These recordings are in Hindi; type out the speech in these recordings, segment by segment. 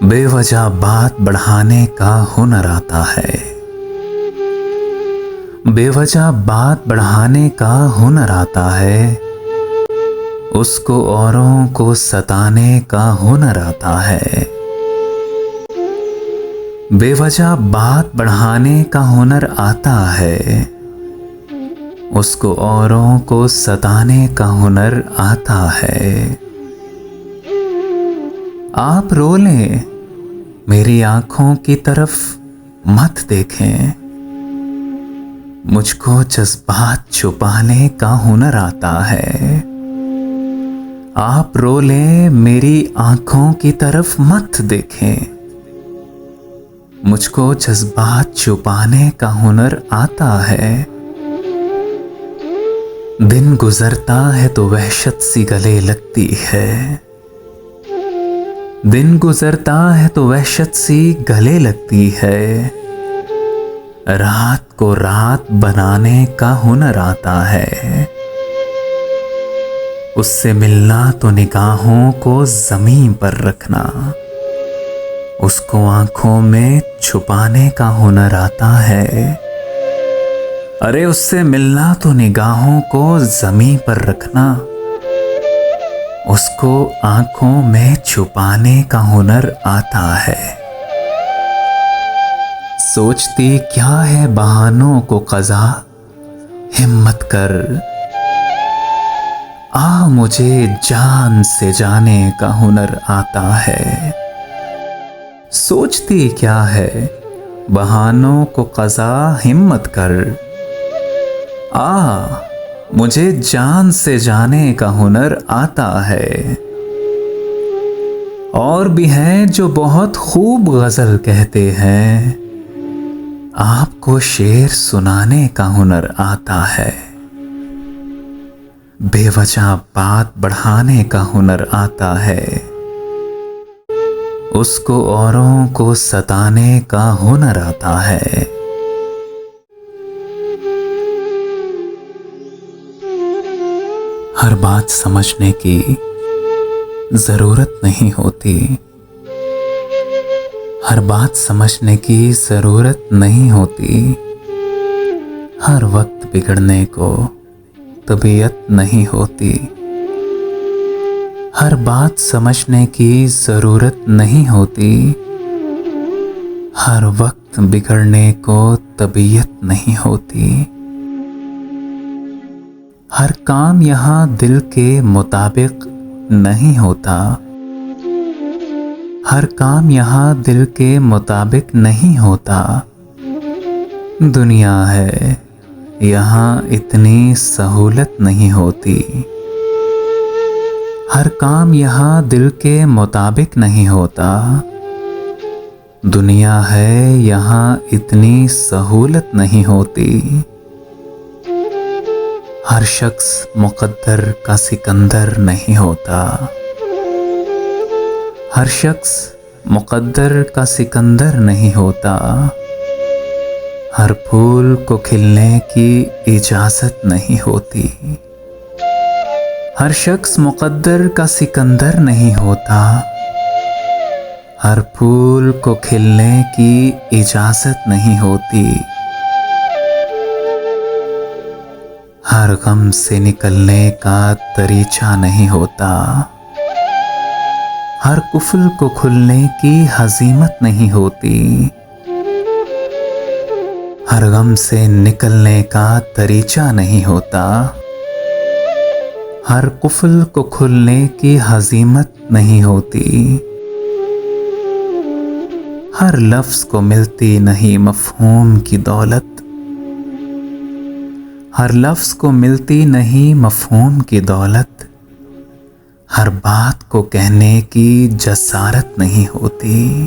बेवजह बात बढ़ाने का हुनर आता है। बेवजह बात बढ़ाने का हुनर आता है। उसको औरों को सताने का हुनर आता है। बेवजह बात बढ़ाने का हुनर आता है। उसको औरों को सताने का हुनर आता है। आप रो लें, मेरी आंखों की तरफ मत देखें। मुझको जज्बात छुपाने का हुनर आता है। आप रो लें, मेरी आंखों की तरफ मत देखें। मुझको जज्बात छुपाने का हुनर आता है। दिन गुजरता है तो वहशत सी गले लगती है। दिन गुजरता है तो वहशत सी गले लगती है। रात को रात बनाने का हुनर आता है। उससे मिलना तो निगाहों को ज़मीन पर रखना। उसको आंखों में छुपाने का हुनर आता है। अरे उससे मिलना तो निगाहों को ज़मीन पर रखना। उसको आंखों में छुपाने का हुनर आता है। सोचती क्या है बहानों को क़ज़ा, हिम्मत कर आ, मुझे जान से जाने का हुनर आता है। सोचती क्या है बहानों को क़ज़ा, हिम्मत कर आ, मुझे जान से जाने का हुनर आता है। और भी हैं जो बहुत खूब गजल कहते हैं। आपको शेर सुनाने का हुनर आता है। बेवजह बात बढ़ाने का हुनर आता है। उसको औरों को सताने का हुनर आता है। हर बात समझने की जरूरत नहीं होती। हर बात समझने की जरूरत नहीं होती। हर वक्त बिगड़ने को तबीयत नहीं होती। हर बात समझने की जरूरत नहीं होती। हर वक्त बिगड़ने को तबीयत नहीं होती। हर काम यहाँ दिल के मुताबिक नहीं होता। हर काम यहाँ दिल के मुताबिक नहीं होता। दुनिया है यहाँ इतनी सहूलत नहीं होती। हर काम यहाँ दिल के मुताबिक नहीं होता। दुनिया है यहाँ इतनी सहूलत नहीं होती। हर शख्स मुक़द्दर का सिकंदर नहीं होता। हर शख्स मुक़द्दर का सिकंदर नहीं होता। हर फूल को खिलने की इजाज़त नहीं होती। हर शख्स मुक़द्दर का सिकंदर नहीं होता। हर फूल को खिलने की इजाज़त नहीं होती। हर गम से निकलने का तरीका नहीं होता। हर कुफल को खुलने की हज़ीमत नहीं होती। हर गम से निकलने का तरीका नहीं होता। हर कुफल को खुलने की हज़ीमत नहीं होती। हर लफ्ज़ को मिलती नहीं मफ़हूम की दौलत। हर लफ्ज़ को मिलती नहीं मफ़हूम की दौलत। हर बात को कहने की जसारत नहीं होती।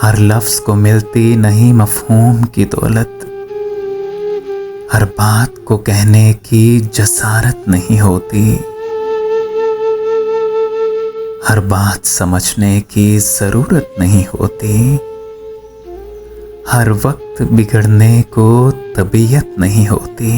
हर लफ्ज़ को मिलती नहीं मफ़हूम की दौलत। हर बात को कहने की जसारत नहीं होती। हर बात समझने की ज़रूरत नहीं होती। हर वक्त बिगड़ने को तबीयत नहीं होती।